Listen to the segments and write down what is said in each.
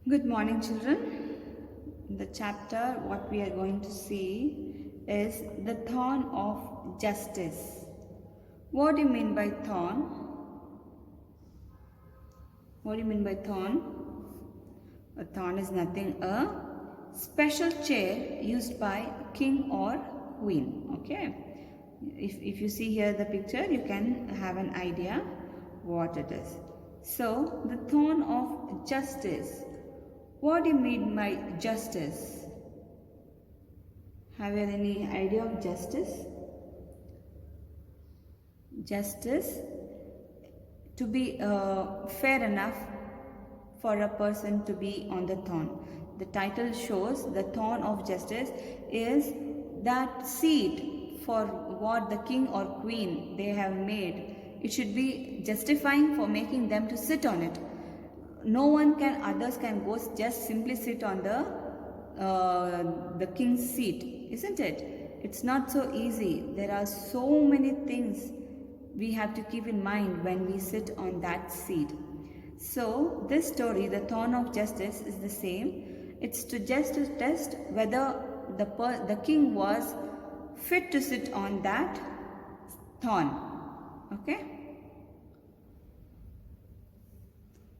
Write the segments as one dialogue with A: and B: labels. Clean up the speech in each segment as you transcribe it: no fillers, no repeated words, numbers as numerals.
A: Good morning, children. In the chapter, what we are going to see is the thorn of justice. What do you mean by thorn? What do you mean by thorn? A thorn is nothing, a special chair used by king or queen. Okay. If you see here the picture, you can have an idea what it is. So, the thorn of justice. What do you mean by justice? Have you any idea of justice? Justice, to be fair enough for a person to be on the throne. The title shows the throne of justice is that seat for what the king or queen they have made. It should be justifying for making them to sit on it. No one can, others can go just simply sit on the king's seat, isn't it? It's not so easy. There are so many things we have to keep in mind when we sit on that seat. So this story, the thorn of justice, is the same. It's to just to test whether the king was fit to sit on that thorn. Okay.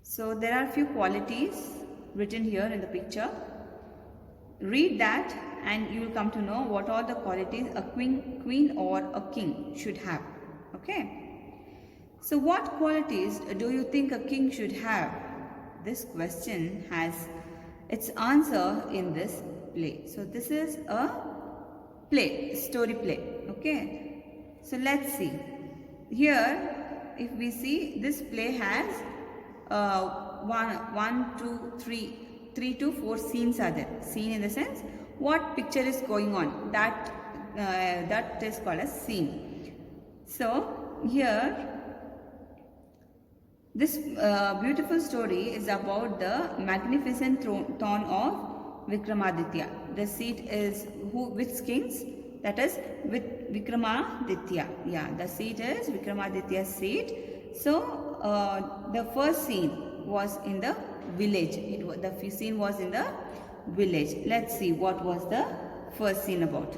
A: So there are few qualities written here in the picture. Read that and you will come to know what are the qualities a queen or a king should have. Okay. So what qualities do you think a king should have? This question has its answer in this play. So this is a play, story play. Okay. So let's see. Here, if we see, this play has three to four scenes are there. Scene in the sense what picture is going on. That is called as scene. So here this beautiful story is about the magnificent throne of Vikramaditya. The seat is which kings? That is with Vikramaditya. Yeah, the seat is Vikramaditya's seat. So the first scene was in the village. The scene was in the village. Let's see what was the first scene about.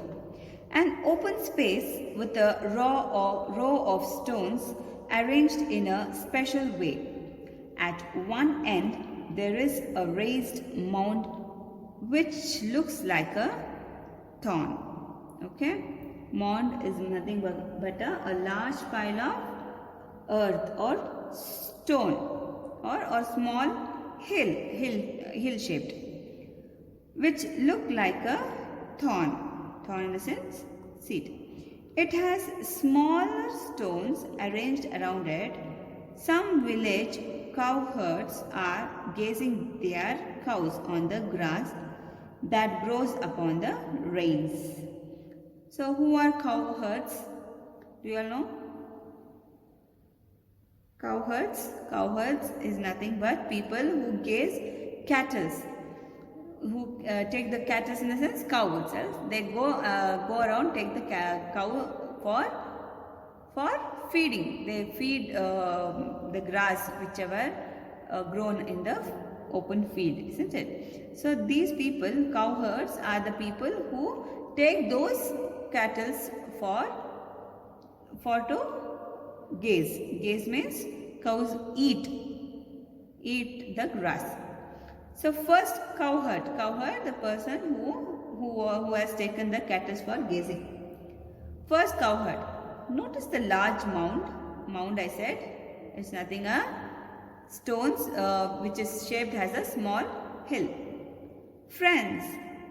A: An open space with a row of stones arranged in a special way. At one end there is a raised mound which looks like a thorn. Okay, mound is nothing but a large pile of earth or stone or small hill shaped, which look like a thorn in the sense seat. It has smaller stones arranged around it. Some village cowherds are grazing their cows on the grass that grows upon the rains. So who are cowherds? Do you all know? Cowherds is nothing but people who gaze cattle, who take the cattle in the sense cow itself. They go around, take the cow for feeding. They feed the grass whichever grown in the open field, isn't it? So these people, cowherds, are the people who take those cattle for to gaze. Gaze means cows eat the grass. So first cowherd, the person who has taken the cattle for gazing. First cowherd. Notice the large mound I said. It's nothing a stones which is shaped as a small hill. Friends,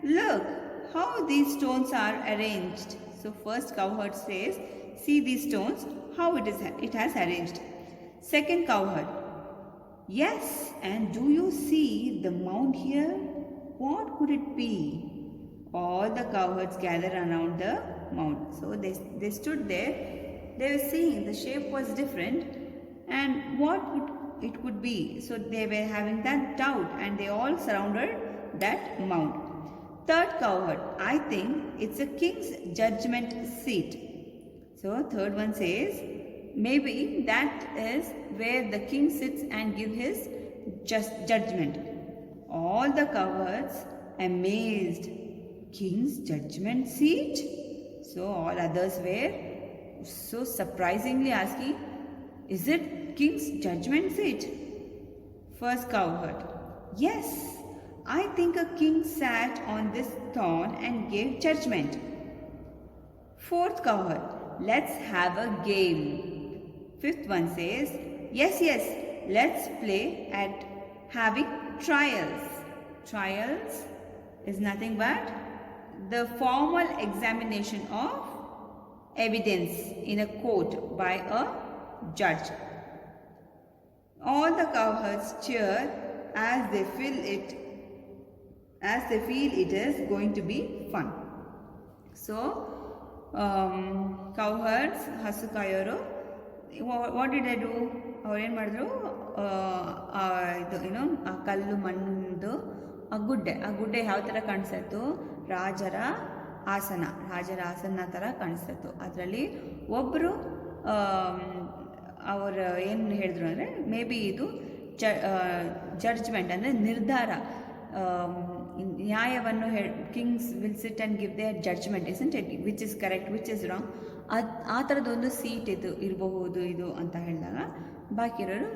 A: look how these stones are arranged. So first cowherd says, see these stones, how it has arranged. Second cowherd, yes, and do you see the mound here? What could it be? All the cowherds gathered around the mound. So they stood there. They were seeing the shape was different and what it could be. So they were having that doubt and they all surrounded that mound. Third cowherd, I think it's a king's judgment seat. So third one says, maybe that is where the king sits and gives his judgment. All the cowherds amazed. King's judgment seat? So all others were so surprisingly asking, is it King's judgment seat? First cowherd, yes, I think a king sat on this thorn and gave judgment. Fourth cowherd, let's have a game. Fifth one says, yes, let's play at having trials. Trials is nothing but the formal examination of evidence in a court by a judge. All the cowherds cheer as they feel it is going to be fun. So cowherds, ಹಸು ಕಾಯೋರು, what did they do? ಅವ್ರು ಏನು ಮಾಡಿದ್ರು, ಇದು ಏನೋ ಆ ಕಲ್ಲು ಮಣ್ಣು ಆ ಗುಡ್ಡೆ ಯಾವ ಥರ ಕಾಣಿಸ್ತು, ರಾಜರ ಆಸನ ಥರ ಕಾಣಿಸ್ತು. ಅದರಲ್ಲಿ ಒಬ್ಬರು ಅವರು ಏನು ಹೇಳಿದ್ರು ಅಂದರೆ, ಮೇ ಬಿ ಇದು ಜಡ್ಜ್ಮೆಂಟ್ ಅಂದರೆ ನಿರ್ಧಾರ, ನ್ಯಾಯವನ್ನು kings will sit and give their judgment, isn't it, which is correct, which is wrong, ಆ ಥರದ್ದೊಂದು ಸೀಟ್ ಇರಬಹುದು ಇದು ಅಂತ ಹೇಳಿದಾಗ, ಬಾಕಿರೋರು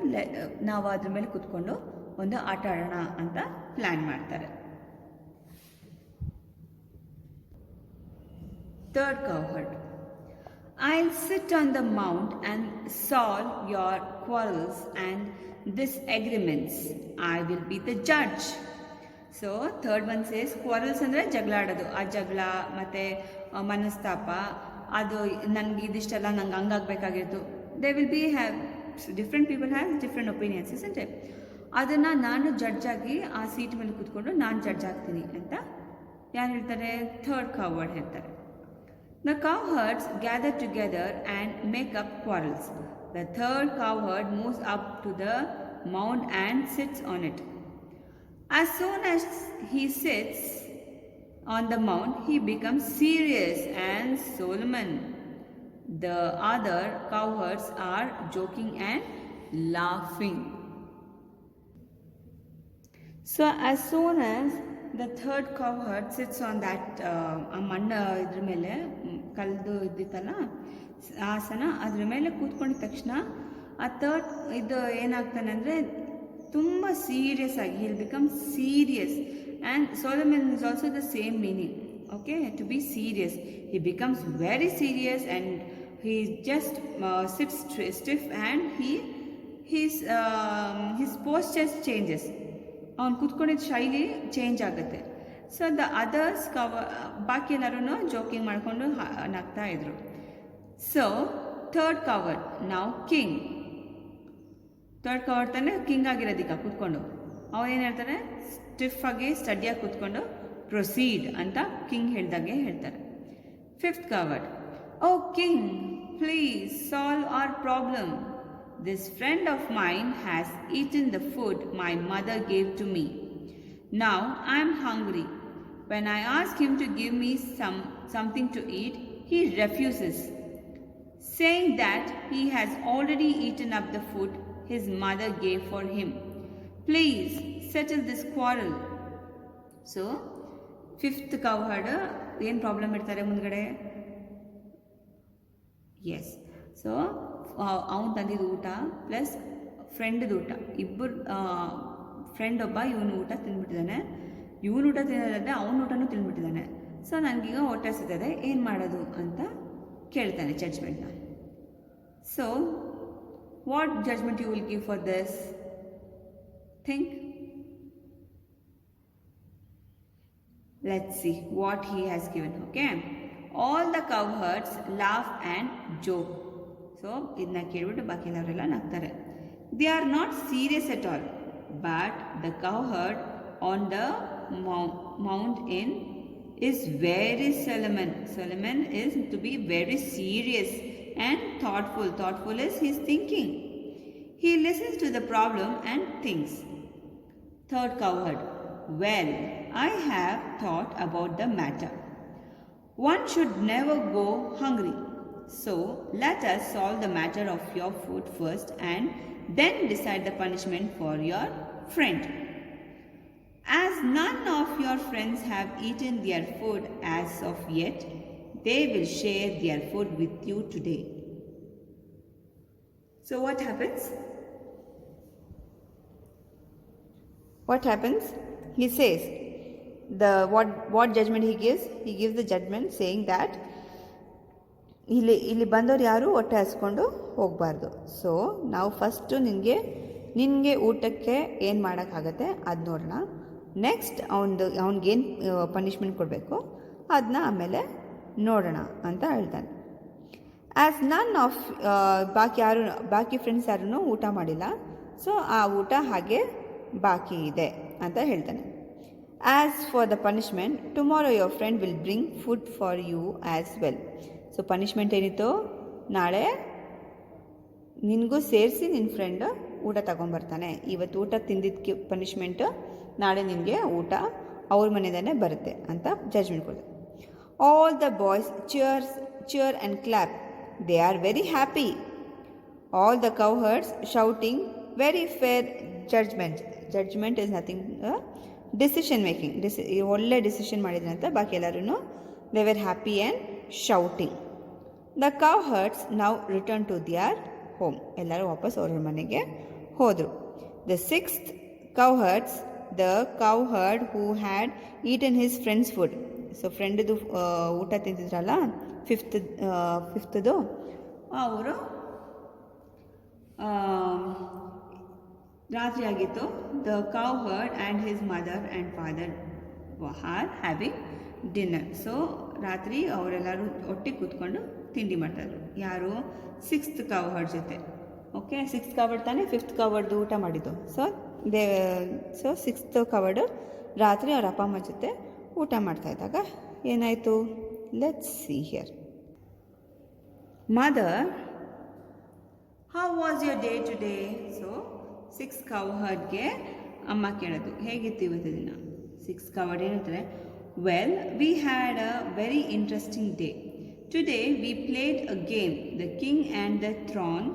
A: ನಾವು ಅದ್ರ ಮೇಲೆ ಕೂತ್ಕೊಂಡು ಒಂದು ಆಟ ಆಡೋಣ ಅಂತ ಪ್ಲ್ಯಾನ್ ಮಾಡ್ತಾರೆ. Third cowherd, I'll sit on the mount and solve your quarrels and disagreements. I will be the judge. So third one says, quarrels ಅಂದರೆ ಜಗಳ ಆಡೋದು, ಆ ಜಗಳ ಮತ್ತು ಮನಸ್ತಾಪ, ಅದು ನನಗೆ ಇದಿಷ್ಟೆಲ್ಲ ನಂಗೆ ಹಂಗಾಗಬೇಕಾಗಿತ್ತು. They will be different people have different opinions, isn't it? ಅದನ್ನು ನಾನು ಜಡ್ಜ್ ಆಗಿ ಆ ಸೀಟ್ ಮೇಲೆ ಕೂತ್ಕೊಂಡು ನಾನು ಜಡ್ಜ್ ಆಗ್ತೀನಿ ಅಂತ ಯಾರು ಹೇಳ್ತಾರೆ? ಥರ್ಡ್ cowherd ಹೇಳ್ತಾರೆ. The cowherds gather together and make up quarrels. The third cowherd moves up to the mound and sits on it. As soon as he sits on the mound, he becomes serious and solemn. The other cowherds are joking and laughing. So as soon as the third cowherd sits on that ಮಣ್ಣು ಇದ್ರ ಮೇಲೆ, ಕಲ್ದು ಇದ್ದಿತ್ತಲ್ಲ ಆಸನ, ಅದ್ರ ಮೇಲೆ ಕೂತ್ಕೊಂಡಿದ ತಕ್ಷಣ ಆ third ಇದು ಏನಾಗ್ತಾನೆ ಅಂದರೆ ತುಂಬ ಸೀರಿಯಸ್ ಆಗಿ, he'll become serious. And Solomon is also the same meaning, okay, to be serious. He becomes very serious and he just sits stiff and his posture changes. ಅವನು ಕೂತ್ಕೊಂಡಿದ್ದ ಶೈಲಿ ಚೇಂಜ್ ಆಗುತ್ತೆ. ಸೊ ದ ಅದರ್ಸ್ ಬಾಕಿ ಎಲ್ಲರೂ joking ಮಾಡಿಕೊಂಡು ನಗ್ತಾ ಇದ್ರು. So third cowherd, ನಾವು king. Third cowherd ತಾನೇ ಕಿಂಗ್ ಆಗಿರೋದೀಗ ಕೂತ್ಕೊಂಡು. ಅವನೇನು ಹೇಳ್ತಾರೆ, ಸ್ಟಿಫ್ ಆಗಿ ಸ್ಟಡಿಯಾಗಿ ಕೂತ್ಕೊಂಡು ಪ್ರೊಸೀಡ್ ಅಂತ ಕಿಂಗ್ ಹೇಳ್ದಾಗೆ ಹೇಳ್ತಾರೆ. Fifth cowherd, O king, please solve our problem. This friend of mine has eaten the food my mother gave to me. Now I am hungry. When I ask him to give me something to eat, he refuses, saying that he has already eaten up the food his mother gave for him. Please settle this quarrel. So, fifth cowherd, ಏನು problem ಇರ್ತಾರೆ ಮುಂದ್ಗಡೆ? S, so ಅವನು ತಂದಿದ್ದು ಊಟ plus ಫ್ರೆಂಡ್ದು ಊಟ, ಇಬ್ಬರು friend ಒಬ್ಬ ಇವನು ಊಟ ತಿಂದ್ಬಿಟ್ಟಿದ್ದಾನೆ, ಇವನು ಊಟ ತಿನ್ನೋದಂದರೆ ಅವನ ಊಟನೂ ತಿಂದ್ಬಿಟ್ಟಿದ್ದಾನೆ. ಸೊ ನನಗೀಗ ಹೊಟ್ಟೆ ಹಸಿತದೆ, ಏನು ಮಾಡೋದು ಅಂತ ಕೇಳ್ತಾನೆ ಜಡ್ಜ್ಮೆಂಟ್ನ. So what judgment you will give for this? Think. Let's see what he has given. Okay, all the cowherds laugh and joke. So ಇದನ್ನ ಕೇಳ್ಬಿಟ್ಟು ಬಾಕಿ ಎಲ್ಲವರೆಲ್ಲ ನಗ್ತಾರೆ. They are not serious at all, but the cowherd on the mount in is very solemn. Solemn is to be very serious and thoughtful. Thoughtful is his thinking. He listens to the problem and thinks. Third cowherd, well, I have thought about the matter. One should never go hungry. So let us solve the matter of your food first and then decide the punishment for your friend. none of your friends have eaten their food as of yet, they will share their food with you today. So what happens? What happens? He says, what judgment he gives? He gives the judgment saying that ಇಲ್ಲಿ ಬಂದವ್ರು ಯಾರು ಹೊಟ್ಟೆ ಹಸ್ಕೊಂಡು ಹೋಗಬಾರ್ದು. So ನಾವು first ನಿನಗೆ ಊಟಕ್ಕೆ ಏನು ಮಾಡೋಕ್ಕಾಗತ್ತೆ ಅದು ನೋಡೋಣ. ನೆಕ್ಸ್ಟ್ ಅವ್ನಿಗೇನು ಪನಿಷ್ಮೆಂಟ್ ಕೊಡಬೇಕು ಅದನ್ನ ಆಮೇಲೆ ನೋಡೋಣ ಅಂತ ಹೇಳ್ತಾನೆ. ಆ್ಯಸ್ ನನ್ ಆಫ್ ಬಾಕಿ ಫ್ರೆಂಡ್ಸ್ ಯಾರೂ ಊಟ ಮಾಡಿಲ್ಲ, ಸೊ ಆ ಊಟ ಹಾಗೆ ಬಾಕಿ ಇದೆ ಅಂತ ಹೇಳ್ತಾನೆ. As for the punishment, tomorrow your friend will bring food for you as well. So punishment ಏನಿತ್ತು, ನಾಳೆ ನಿನಗೂ ಸೇರಿಸಿ ನಿನ್ನ ಫ್ರೆಂಡ್ ಊಟ ತಗೊಂಬರ್ತಾನೆ. ಇವತ್ತು ಊಟ ತಿಂದಿದ್ದಕ್ಕೆ ಪನಿಷ್ಮೆಂಟು, ನಾಳೆ ನಿನಗೆ ಊಟ ಅವ್ರ ಮನೆಯಲ್ಲೇ ಬರುತ್ತೆ ಅಂತ ಜಡ್ಜ್ಮೆಂಟ್ ಕೊಡ್ತಾರೆ. All the boys cheer and clap. They are very happy. All the cowherds shouting, very fair judgment. Judgment is nothing, decision making. ಒಳ್ಳೆ ಡಿಸಿಷನ್ ಮಾಡಿದ್ರೆ ಅಂತ ಬಾಕಿ ಎಲ್ಲರೂ they were happy and shouting. The cowherds now returned to their home. ಎಲ್ಲರೂ ವಾಪಸ್ ಅವ್ರ ಮನೆಗೆ ಹೋದರು. The sixth cowherds, the cowherd who had eaten his friend's food. So ಫ್ರೆಂಡ್ದು ಊಟ ತಿಂತಿದ್ರಲ್ಲ ಫಿಫ್ತ್ದು, ಅವರು ರಾತ್ರಿ ಆಗಿತ್ತು. The cowherd and his mother and father are having dinner. So ರಾತ್ರಿ ಅವರೆಲ್ಲರೂ ಒಟ್ಟಿಗೆ ಕೂತ್ಕೊಂಡು ತಿಂಡಿ ಮಾಡ್ತಾಯಿದ್ರು. ಯಾರು? ಸಿಕ್ಸ್ತ್ cowherd ಜೊತೆ. ಓಕೆ, ಸಿಕ್ಸ್ತ್ cowherd ತಾನೇ ಫಿಫ್ತ್ cowherdದು ಊಟ ಮಾಡಿದ್ದು. ಸೊ ಸಿಕ್ಸ್ತ್ cowherd ರಾತ್ರಿ ಅವ್ರ ಅಪ್ಪ ಅಮ್ಮ ಜೊತೆ ಊಟ ಮಾಡ್ತಾ ಇದ್ದಾಗ ಏನಾಯಿತು? Let's see here. Mother, how was your day today? So six cowherdಗೆ ಅಮ್ಮ ಕೇಳೋದು, ಹೇಗಿತ್ತು ಇವತ್ತು ದಿನ? ಸಿಕ್ಸ್ cowherd ಏನಂತಾರೆ, well we had a very interesting day. Today we played a game, the king and the throne.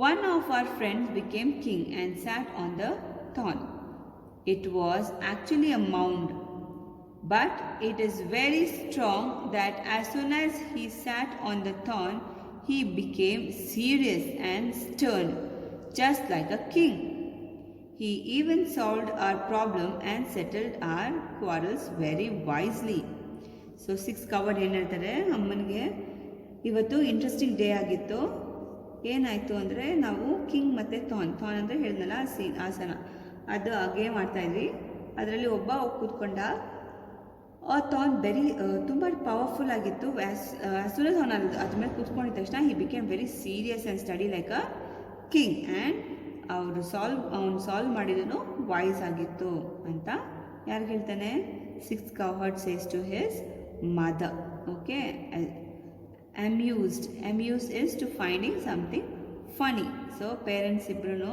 A: One of our friends became king and sat on the throne. It was actually a mound, but it is very strong that as soon as he sat on the throne, he became serious and stern, just like a king. He even solved our problem and settled our quarrels very wisely. So six cowherd ಏನು ಹೇಳ್ತಾರೆ, ಅಮ್ಮನಿಗೆ ಇವತ್ತು interesting day ಆಗಿತ್ತು. ಏನಾಯಿತು ಅಂದರೆ, ನಾವು king ಮತ್ತು than ಅಂದರೆ ಹೇಳಿದ್ನಲ್ಲ ಆಸನ, ಅದು ಗೇಮ್ ಆಡ್ತಾಯಿದ್ವಿ. ಅದರಲ್ಲಿ ಒಬ್ಬ ಕೂತ್ಕೊಂಡ. ಆ ಥಾನ್ ತುಂಬ ಪವರ್ಫುಲ್ ಆಗಿತ್ತು. ಆ್ಯಸ್ ಸೂನ್ ಆಸ್ ಅವನು ಅದ್ರ ಮೇಲೆ ಕೂತ್ಕೊಂಡಿದ್ದ ತಕ್ಷಣ he became very serious and steady like a king. And ಅವನು ಸಾಲ್ವ್ ಮಾಡಿದನು ವಾಯ್ಸ್ ಆಗಿತ್ತು ಅಂತ ಯಾರು ಹೇಳ್ತಾನೆ? Six cowherd says to his mother. Okay, amused is to finding something funny. So parents ಇಬ್ಬರೂ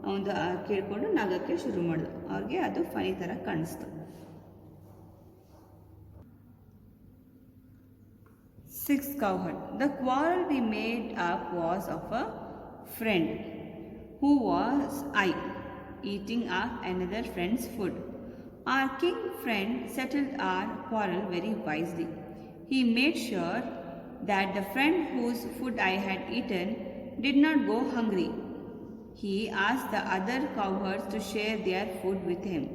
A: ಅವನು ಕೇಳಿಕೊಂಡು ನಗಕ್ಕೆ ಶುರು ಮಾಡಿದ್ರು. ಅವ್ರಿಗೆ ಅದು ಫನಿ ಥರ ಕಾಣಿಸ್ತು. Sixth cowherd. The quarrel we made up was of a friend who was eating up another friend's food. Our king friend settled our quarrel very wisely. He made sure that the friend whose food I had eaten did not go hungry. He asked the other cowherds to share their food with him.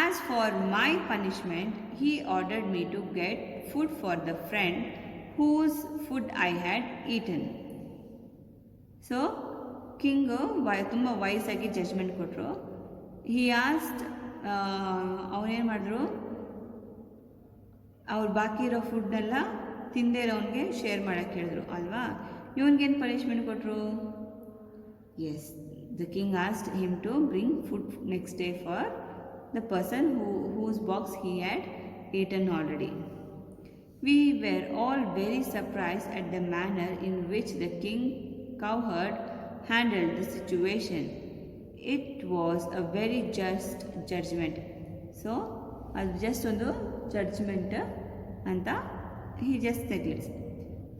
A: As for my punishment, he ordered me to get food for the friend whose food I had eaten. So king ತುಂಬ ವಯಸ್ಸಾಗಿ judgement ಕೊಟ್ಟರು. He asked, ಅವನೇನು ಮಾಡಿದ್ರು, ಅವ್ರು ಬಾಕಿ ಇರೋ ಫುಡ್ನೆಲ್ಲ ತಿಂದೇ ಇರೋನಿಗೆ share ಮಾಡೋಕ್ಕೆ ಹೇಳಿದ್ರು ಅಲ್ವಾ. ಇವನಿಗೇನು ಪನಿಷ್ಮೆಂಟ್ ಕೊಟ್ಟರು? Yes, the king asked him to bring food next day for the person whose box he had eaten already. We were all very surprised at the manner in which the king cowherd handled the situation. It was a very just judgment. So, ಅದು just ಒಂದು judgment ಅಂತ he just said it.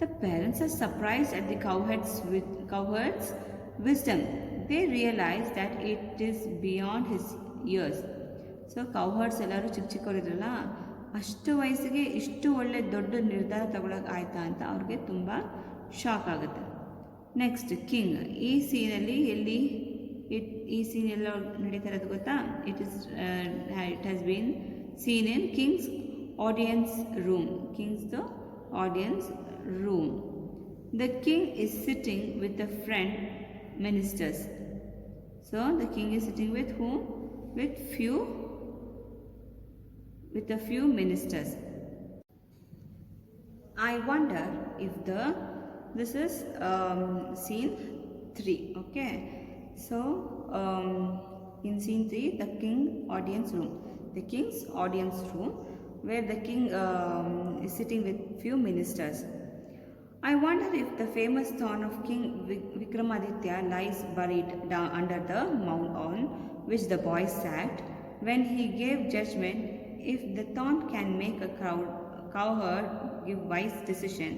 A: The parents are surprised at the cowherd's wisdom. They realize that it is beyond his years. So cowherds ಎಲ್ಲರೂ ಚಿಕ್ಕ ಚಿಕ್ಕವರಿದ್ರಲ್ಲ, ಅಷ್ಟು ವಯಸ್ಸಿಗೆ ಇಷ್ಟು ಒಳ್ಳೆ ದೊಡ್ಡ ನಿರ್ಧಾರ ತಗೊಳಕ್ಕೆ ಆಯ್ತಾ ಅಂತ ಅವ್ರಿಗೆ ತುಂಬ ಶಾಕ್ ಆಗುತ್ತೆ. Next king. ಈ ಸೀನಲ್ಲಿ ಎಲ್ಲಿ ಈ ಸೀನ್ ಎಲ್ಲ ನಡೀತಾ ಇರೋದು ಗೊತ್ತಾ? It has been seen in king's audience room. ಕಿಂಗ್ಸ್ದು audience room. The king is sitting with a friend ministers. So the king is sitting with whom? With a few ministers. I wonder if this is scene 3. Okay, so in scene 3, the king's audience room, where the king is sitting with few ministers. I wonder if the famous throne of King Vikramaditya lies buried down under the mound on which the boy sat when he gave judgment. If the throne can make a cowherd give wise decision,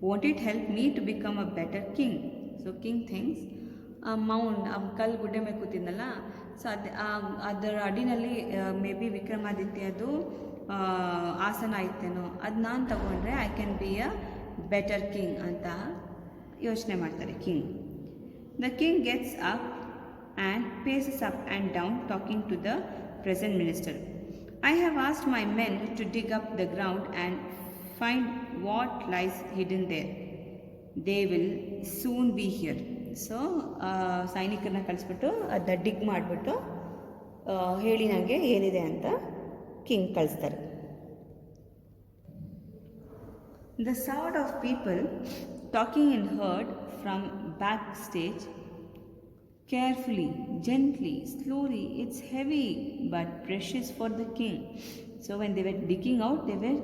A: won't it help me to become a better king? So king thinks, ಮೌಂಡ್ ಕಲ್ಲು ಗುಡ್ಡೆ ಮೇಲೆ ಕೂತಿದ್ನಲ್ಲ, so ಅದರ ಅಡಿನಲ್ಲಿ may be ವಿಕ್ರಮಾದಿತ್ಯದು ಆಸನ ಇತ್ತೇನೋ, ಅದು ನಾನು ತಗೊಂಡ್ರೆ I can be a better king ಅಂತ ಯೋಚನೆ ಮಾಡ್ತಾರೆ king. The king gets up and paces up and down talking to the present minister. I have asked my men to dig up the ground and find what lies hidden there. They will soon be here. So ಸೈನಿಕರನ್ನ ಕಳಿಸ್ಬಿಟ್ಟು ಅದನ್ನ dig ಮಾಡಿಬಿಟ್ಟು ಹೇಳಿ ನನಗೆ ಏನಿದೆ ಅಂತ king ಕಳಿಸ್ತಾರೆ. The sound of people talking in heard from backstage. Carefully, gently, slowly. It's heavy but precious for the king. So when they were digging out,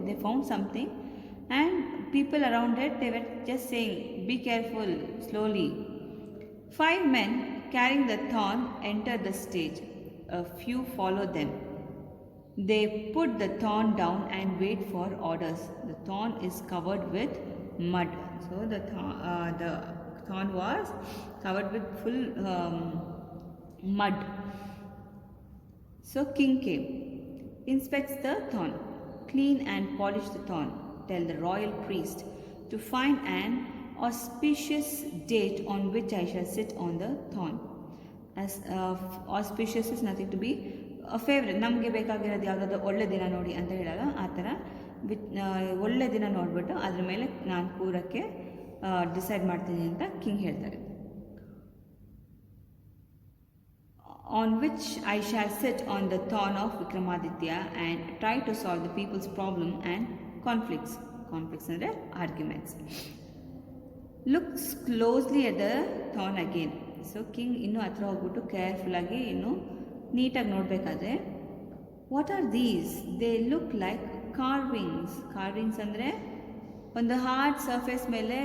A: they found something, and people around it, they were just saying, "Be careful, slowly." 5 men carrying the thorn enter the stage. A few follow them. They put the thorn down and wait for orders. The thorn is covered with mud. So the thorn was covered with full mud. So king came, inspects the thorn, clean and polish the thorn. Tell the royal priest to find an auspicious date on which I shall sit on the thorn. As auspicious is nothing to be favourite. ನಮಗೆ ಬೇಕಾಗಿರೋದು ಯಾವುದಾದ್ರು ಒಳ್ಳೆ ದಿನ ನೋಡಿ ಅಂತ ಹೇಳಲ್ಲ, ಆ ಥರ ಒಳ್ಳೆ ದಿನ ನೋಡಿಬಿಟ್ಟು ಅದ್ರ ಮೇಲೆ ನಾನು ಕೂರಕ್ಕೆ ಡಿಸೈಡ್ ಮಾಡ್ತೀನಿ ಅಂತ ಕಿಂಗ್ ಹೇಳ್ತಾರೆ. On which I shall sit on the throne of Vikramaditya and try to solve the people's problem and conflicts ಅಂದರೆ arguments. Looks closely at the throne again. So king ಇನ್ನೂ ಹತ್ರ ಹೋಗ್ಬಿಟ್ಟು ಕೇರ್ಫುಲ್ಲಾಗಿ ಇನ್ನೂ ನೀಟಾಗಿ ನೋಡಬೇಕಾದ್ರೆ, what are these? They look like carvings ಅಂದರೆ ಒಂದು ಹಾರ್ಡ್ ಸರ್ಫೇಸ್ ಮೇಲೆ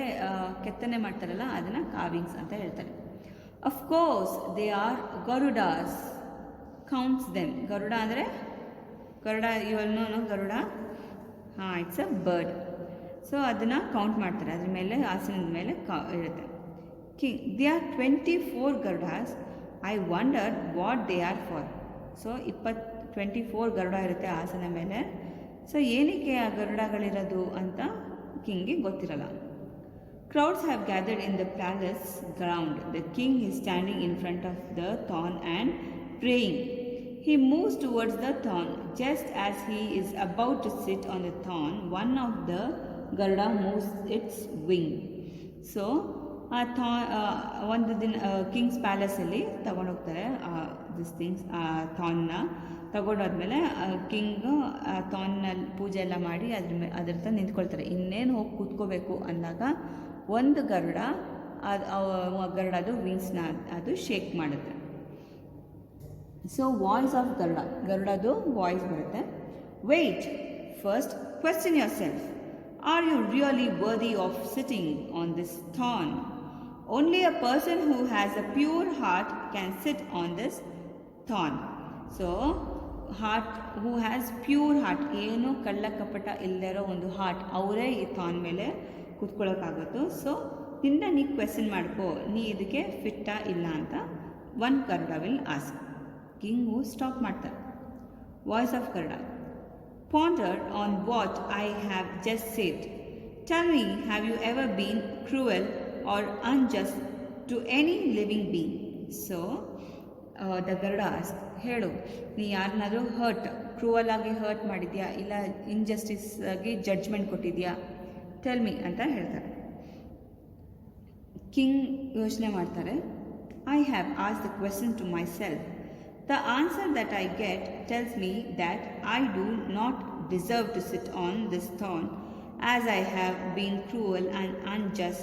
A: ಕೆತ್ತನೆ ಮಾಡ್ತಾರಲ್ಲ, ಅದನ್ನು ಕಾರ್ವಿಂಗ್ಸ್ ಅಂತ ಹೇಳ್ತಾರೆ. Of course they are Garudas. Counts them. Garuda ಅಂದರೆ you all know Garuda. It's a bird. So ಅದನ್ನು ಕೌಂಟ್ ಮಾಡ್ತಾರೆ, ಅದ್ರ ಮೇಲೆ ಆಸನದ ಮೇಲೆ ಇರುತ್ತೆ. King, they are 24 Garudas. I wonder what they are for. So 24 Garuda ಇರುತ್ತೆ ಆಸನ ಮೇಲೆ. ಸೊ ಏನಕ್ಕೆ ಆ ಗರುಡಗಳಿರೋದು ಅಂತ ಕಿಂಗ್ಗೆ ಗೊತ್ತಿರಲ್ಲ. Crowds have gathered in the palace ground. The king is standing in front of the Thorn and praying. He moves towards the thorn. Just as he is about to sit on the thorn, one of the Garuda moves its wing. So ಒಂದು ದಿನ Kings ಪ್ಯಾಲೇಸಲ್ಲಿ ತಗೊಂಡೋಗ್ತಾರೆ this things ಥಾನ್ನ. ತಗೊಂಡೋದ್ಮೇಲೆ king ಥಾನ್ನಲ್ಲಿ ಪೂಜೆ ಎಲ್ಲ ಮಾಡಿ ಅದ್ರ ಹತ್ರ ನಿಂತ್ಕೊಳ್ತಾರೆ. ಇನ್ನೇನು ಹೋಗಿ ಕೂತ್ಕೋಬೇಕು ಅಂದಾಗ ಒಂದು ಗರುಡದು ವಿಂಗ್ಸ್ನ ಅದು ಶೇಕ್ ಮಾಡುತ್ತೆ. ಸೊ ವಾಯ್ಸ್ ಆಫ್ ಗರುಡದು ವಾಯ್ಸ್ ಬರುತ್ತೆ. Wait, first question yourself. Are you really worthy of sitting on this throne? Only a person who has a pure heart can sit on this thorn. So, who has pure heart, ಏನು ಕಳ್ಳ ಕಪಟ ಇಲ್ಲದಿರೋ ಒಂದು heart, ಅವರೇ ಈ Thorn ಮೇಲೆ ಕೂತ್ಕೊಳ್ಳೋಕ್ಕಾಗೋದು. So ನಿನ್ನ ನೀ question ಮಾಡ್ಕೋ, ನೀ ಇದಕ್ಕೆ ಫಿಟ್ಟಾ ಇಲ್ಲ ಅಂತ one Garuda will ask. King stop ಮಾಡ್ತಾರೆ. Voice of Garuda. Ponder on what I have just said. Tell me, have you ever been cruel or unjust to any living being? So, the Garuda asks, ಹೇಳು ನೀ ಯಾರನ್ನಾದರೂ ಕ್ರೂವಲ್ ಆಗಿ hurt ಮಾಡಿದ್ಯಾ, ಇಲ್ಲ injustice ಆಗಿ judgment ಕೊಟ್ಟಿದ್ಯಾ, tell me ಅಂತ ಹೇಳ್ತಾರೆ. King ಯೋಚನೆ ಮಾಡ್ತಾರೆ. I have asked the question to myself. The answer that I get tells me that I do not deserve to sit on this throne, as I have been cruel and unjust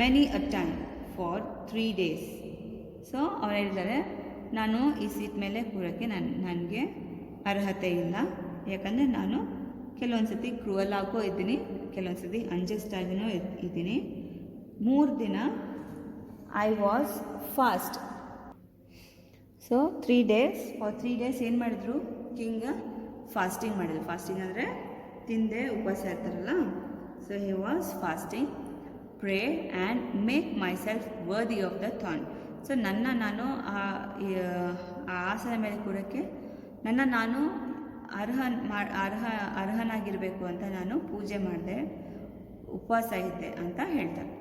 A: many a time for 3 days. So ಅವ್ರು ಹೇಳಿದ್ದಾರೆ, ನಾನು ಈ seat ಮೇಲೆ ಕೂರೋಕ್ಕೆ ನನಗೆ ಅರ್ಹತೆ ಇಲ್ಲ, ಯಾಕಂದರೆ ನಾನು ಕೆಲವೊಂದು ಸತಿ ಕ್ರೂವಲ್ ಆಗೋ ಇದ್ದೀನಿ, ಕೆಲವೊಂದು ಸತಿ ಅನ್ಜಸ್ಟ್ ಆಗಿನೂ ಇದ್ದೀನಿ. 3 ದಿನ I was fast. So 3 days ಏನು ಮಾಡಿದ್ರು, ಕಿಂಗ್ ಫಾಸ್ಟಿಂಗ್ ಮಾಡಿದ್ರು. ಫಾಸ್ಟಿಂಗ್ ಅಂದರೆ ತಿಂದೆ ಉಪವಾಸ ಇರ್ತಾರಲ್ಲ. So he was fasting, pray and make my self worthy of the than. So ನಾನು ಆ ಆಸನ ಮೇಲೆ ಕೂರೋಕ್ಕೆ ನಾನು ಅರ್ಹನಾಗಿರಬೇಕು ಅಂತ ನಾನು ಪೂಜೆ ಮಾಡಿದೆ, ಉಪವಾಸ ಇದ್ದೆ ಅಂತ ಹೇಳ್ತಾರೆ.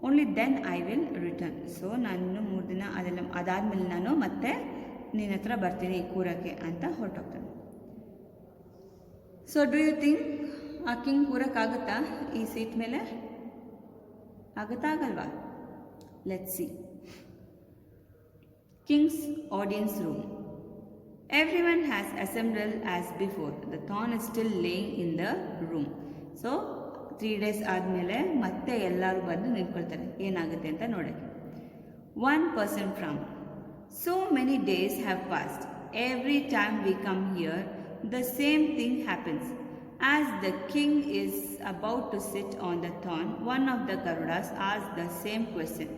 A: Only then I will return. So ನಾನು 3 ದಿನ ಅದಾದಮೇಲೆ ನಾನು ಮತ್ತೆ ನಿನ್ನ ಹತ್ರ ಬರ್ತೀನಿ ಕೂರಕ್ಕೆ ಅಂತ ಹೊರಟೋಗ್ತಾನೆ. ಸೊ ಡೂ ಯು ಥಿಂಕ್ ಆ ಕಿಂಗ್ ಕೂರಕ್ಕಾಗುತ್ತಾ ಈ ಸೀಟ್ ಮೇಲೆ? ಆಗಲ್ವಾ? Let's see. Kings audience room. Everyone has assembled as before. The throne is still laying in the room. So 3 days ಆದಮೇಲೆ ಮತ್ತೆ ಎಲ್ಲರೂ ಬಂದು ನಿಂತ್ಕೊಳ್ತಾರೆ, ಏನಾಗುತ್ತೆ ಅಂತ ನೋಡೋಕ್ಕೆ. One person frowned. So many days have passed. Every time we come here, the same thing happens. As the king is about to sit on the throne, one of the Garudas asks the same question.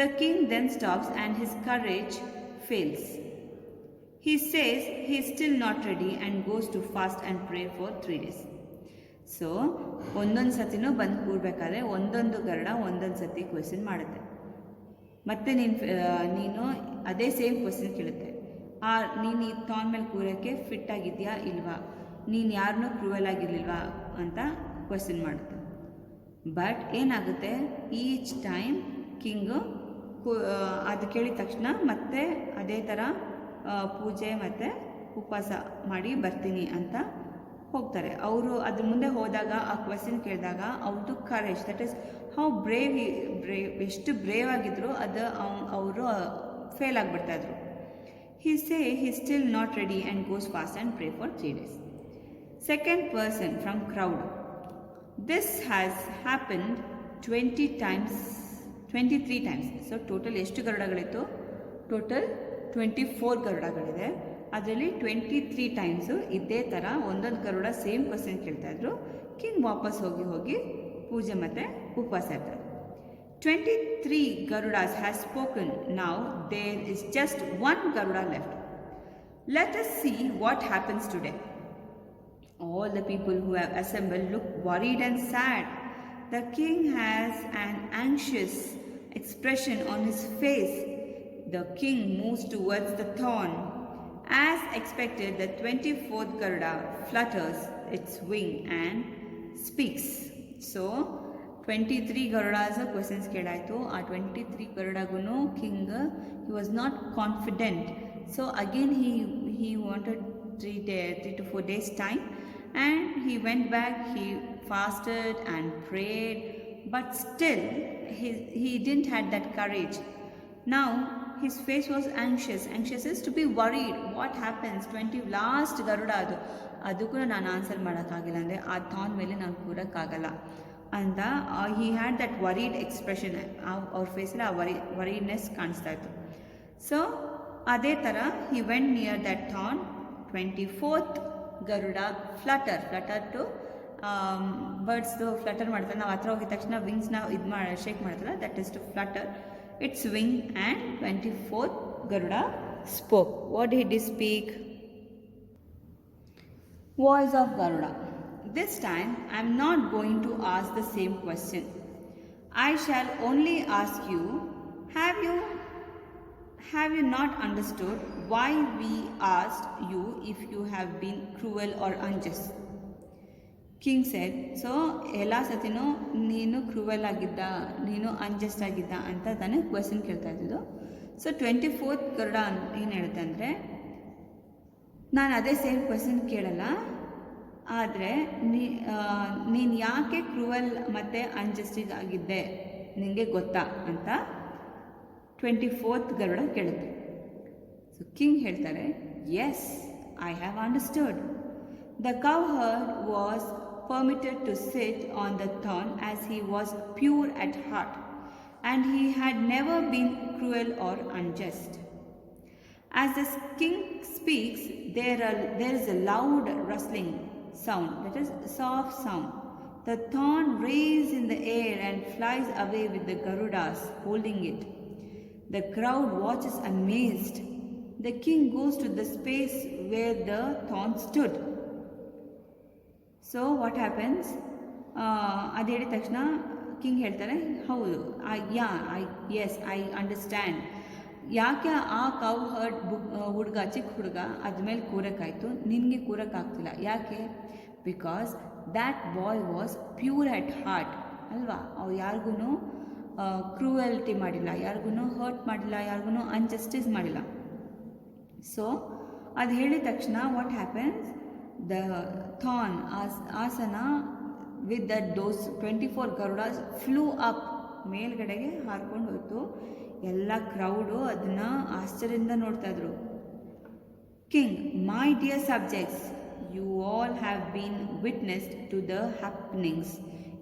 A: The king then stops and his courage fails. He says he is still not ready and goes to fast and pray for 3 days. So ಒಂದೊಂದು ಸತಿನೂ ಬಂದು ಕೂರಬೇಕಾದ್ರೆ ಒಂದೊಂದು ಗರುಡ ಒಂದೊಂದು ಸತಿ question ಮಾಡುತ್ತೆ. ಮತ್ತು ನೀನು ಅದೇ same question ಕೇಳುತ್ತೆ. ನೀನು ಈ ಥಾನ್ ಮೇಲೆ ಕೂರೋಕ್ಕೆ ಫಿಟ್ ಆಗಿದೆಯಾ ಇಲ್ವಾ, ನೀನು ಯಾರನ್ನೂ ಕ್ರೂವಲ್ ಆಗಿರಲಿಲ್ವಾ ಅಂತ ಕ್ವೆಶ್ಚನ್ ಮಾಡುತ್ತೆ. ಬಟ್ ಏನಾಗುತ್ತೆ, ಈಚ್ ಟೈಮ್ ಕಿಂಗು ಅದು ಕೇಳಿದ ತಕ್ಷಣ ಮತ್ತೆ ಅದೇ ಥರ ಪೂಜೆ ಮತ್ತು ಉಪವಾಸ ಮಾಡಿ ಬರ್ತೀನಿ ಅಂತ ಹೋಗ್ತಾರೆ. ಅವರು ಅದ್ರ ಮುಂದೆ ಹೋದಾಗ ಆ ಕ್ವೆಶ್ಚನ್ ಕೇಳಿದಾಗ ಅವ್ರದ್ದು courage, that is how brave ಎಷ್ಟು ಬ್ರೇವ್ ಆಗಿದ್ರು ಅವರು fail ಆಗಿಬಿಡ್ತಾಯಿದ್ರು. he say he still not ready and goes fast and pray for 3 days. Second person from crowd. This has happened 23 times. So total ಎಷ್ಟು ಗರುಡಗಳಿತ್ತು? Total 24 ಗರುಡಗಳಿದೆ. ಅದರಲ್ಲಿ 23 times ಇದೇ ಥರ ಒಂದೊಂದು Garuda same question ಕೇಳ್ತಾಯಿದ್ರು. King ವಾಪಸ್ ಹೋಗಿ ಪೂಜೆ ಮತ್ತು ಉಪವಾಸ ಇರ್ತಾರೆ. 23 Garudas has spoken. Now there is just one Garuda left. Let us see what happens today. All the people who have assembled look worried and sad. The king has an anxious expression on his face. The king moves towards the throne. As expected, the 24th Garuda flutters its wing and speaks. So 23 Garudas questions ಕೇಳಾಯಿತು. ಆ 23 ಗರುಡಗೂ king he was not confident. So again he wanted 3 to 4 days time, and he went back, he fasted and prayed, but still he didn't had that courage. Now his face was anxious is to be worried. What happens? 20 last Garuda ಅದಕ್ಕೂ ನಾನು answer ಮಾಡೋಕ್ಕಾಗಿಲ್ಲ, ಅಂದರೆ ಆ than ಮೇಲೆ ನಾನು ಕೂರಕ್ಕಾಗಲ್ಲ ಅಂತ he had that worried expression. ಅವ್ರ ಫೇಸಲ್ಲಿ ಆ ವರೀಡ್ನೆಸ್ ಕಾಣಿಸ್ತಾ ಇತ್ತು. ಸೊ ಅದೇ ಥರ he went near that thorn. 24th Garuda flutter to ಬರ್ಡ್ಸ್ದು ಫ್ಲಟರ್ ಮಾಡ್ತಾರೆ. ನಾವು ಹತ್ರ ಹೋಗಿದ ತಕ್ಷಣ ವಿಂಗ್ಸ್ನ ಶೇಕ್ ಮಾಡ್ತಾರೆ, that is to flutter its wing, and 24th Garuda spoke. What did he speak? Voice of Garuda. This time I am not going to ask the same question. I shall only ask you, have you not understood why we asked you if you have been cruel or unjust? King said, so ಎಲ್ಲ ಸತಿನೂ ನೀನು ಕ್ರೂವಲ್ ಆಗಿದ್ದ, ನೀನು unjust ಆಗಿದ್ದ ಅಂತ ತಾನೇ question ಕೇಳ್ತಾ ಇದ್ದಿದ್ದು. So 24th Garuda ಏನು ಹೇಳುತ್ತೆ ಅಂದರೆ, ನಾನು ಅದೇ ಸೇಮ್ ಕ್ವೆಶನ್ ಕೇಳಲ್ಲ, ಆದರೆ ನೀನು ಯಾಕೆ ಕ್ರೂವಲ್ ಮತ್ತು ಅನ್ಜಸ್ಟಿಗೆ ಆಗಿದ್ದೆ ನಿನಗೆ ಗೊತ್ತಾ ಅಂತ 24th ಗರುಡ ಕೇಳುತ್ತೆ. ಸೊ ಕಿಂಗ್ ಹೇಳ್ತಾರೆ, yes, I have understood. The cowherd was permitted to sit on the throne as he was pure at heart, and he had never been cruel or unjust. As the king speaks, there is a loud rustling sound, that is soft sound. The thorn raised in the air and flies away with the Garudas holding it. The crowd watches amazed. The king goes to the space where the thorn stood. So what happens, ಅದು ಹೇಳಿದ ತಕ್ಷಣ king ಹೇಳ್ತಾರೆ, ಹೌದು, I understand. ಯಾಕೆ ಆ cow heard ಹುಡುಗ, ಚಿಕ್ಕ ಹುಡುಗ ಅದ್ಮೇಲೆ ಕೂರಕ್ಕಾಯ್ತು, ನಿನಗೆ ಕೂರಕ್ಕಾಗ್ತಿಲ್ಲ, ಯಾಕೆ? Because that boy was pure at heart ಅಲ್ವಾ. ಅವ್ರು ಯಾರಿಗೂ ಕ್ರೂಯಲ್ಟಿ ಮಾಡಿಲ್ಲ, ಯಾರಿಗೂ ಹರ್ಟ್ ಮಾಡಿಲ್ಲ, ಯಾರಿಗೂ ಅನ್ಜಸ್ಟಿಸ್ ಮಾಡಿಲ್ಲ. ಸೊ ಅದು ಹೇಳಿದ ತಕ್ಷಣ what happens, the thorn, asana, with that those 24 garudas flew up, ಮೇಲ್ಗಡೆಗೆ ಹಾರ್ಕೊಂಡು ಹೋಯ್ತು. ಎಲ್ಲ ಕ್ರೌಡು ಅದನ್ನು ಆಶ್ಚರ್ಯದಿಂದ ನೋಡ್ತಾ ಇದ್ರು. King, my dear subjects, you all have been witnessed to the happenings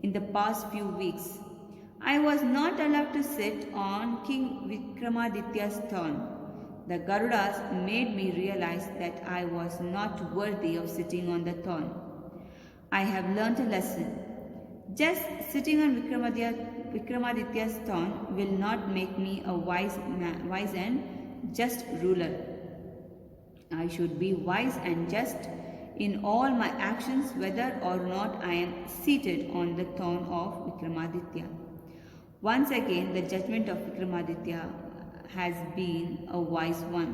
A: in the past few weeks. I was not allowed to sit on king Vikramaditya's throne. The Garudas made me realize that I was not worthy of sitting on the throne. I have learnt a lesson. Just sitting on Vikramaditya's throne will not make me a wise and just ruler. I should be wise and just in all my actions, whether or not I am seated on the throne of Vikramaditya. Once again, the judgment of Vikramaditya has been a wise one.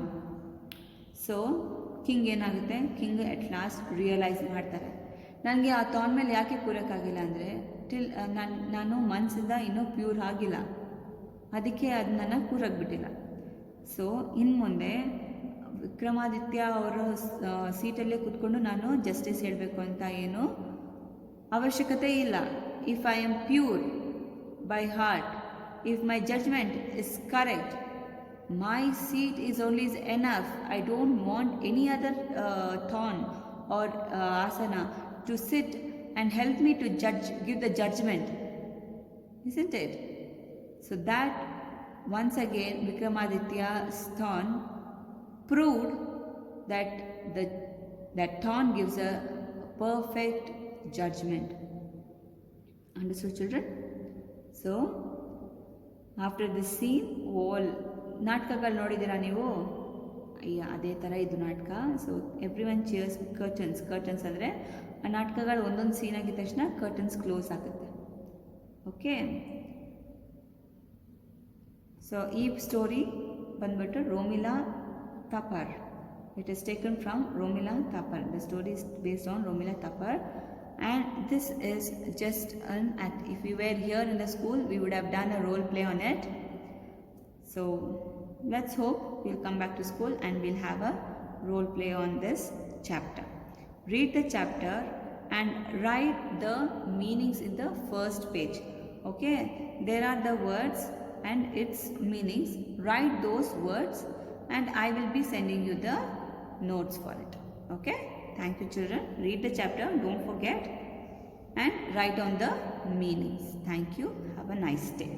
A: So king ಏನಾಗುತ್ತೆ, king at last realise ಮಾಡ್ತಾರೆ, ನನಗೆ ಆ than ಮೇಲೆ ಯಾಕೆ ಕೂರೋಕ್ಕಾಗಿಲ್ಲ ಅಂದರೆ ನಾನು ಮನಸ್ಸಿಂದ ಇನ್ನೂ ಪ್ಯೂರ್ ಆಗಿಲ್ಲ, ಅದಕ್ಕೆ ಅದು ನನ್ನ ಕೂರಕ್ಕೆ ಬಿಟ್ಟಿಲ್ಲ. ಸೊ ಇನ್ನು ಮುಂದೆ ವಿಕ್ರಮಾದಿತ್ಯ ಅವರ ಸೀಟಲ್ಲೇ ಕೂತ್ಕೊಂಡು ನಾನು ಜಸ್ಟಿಸ್ ಹೇಳಬೇಕು ಅಂತ ಏನು ಅವಶ್ಯಕತೆ ಇಲ್ಲ. If I am pure by heart, if my judgment is correct, my seat is only enough. I don't want any other thorn or asana to sit and help me to judge, give the judgment, isn't it? So that once again Vikramaditya's thorn proved that that thorn gives a perfect judgment. Understood, children? So after this scene, all ನಾಟಕಗಳು ನೋಡಿದ್ದೀರಾ ನೀವು? ಅಯ್ಯ, ಅದೇ ಥರ ಇದು ನಾಟಕ. So every one cheers. Curtains ಅಂದರೆ ಆ ನಾಟಕಗಳು ಒಂದೊಂದು ಸೀನ್ ಆಗಿದ ತಕ್ಷಣ ಕರ್ಟನ್ಸ್ ಕ್ಲೋಸ್ ಆಗುತ್ತೆ. ಓಕೆ, ಸೊ ಈ ಸ್ಟೋರಿ ಬಂದ್ಬಿಟ್ಟು Romila Thapar. It is taken from Romila Thapar. The story is based on Romila Thapar. And this is just an act. If we were here in the school, we would have done a role play on it. So let's hope we'll come back to school and we'll have a role play on this chapter. Read the chapter and write the meanings in the first page. Okay, there are the words and its meanings. Write those words and I will be sending you the notes for it. Okay, thank you, children. Read the chapter, don't forget, and write on the meanings. Thank you. Have a nice day.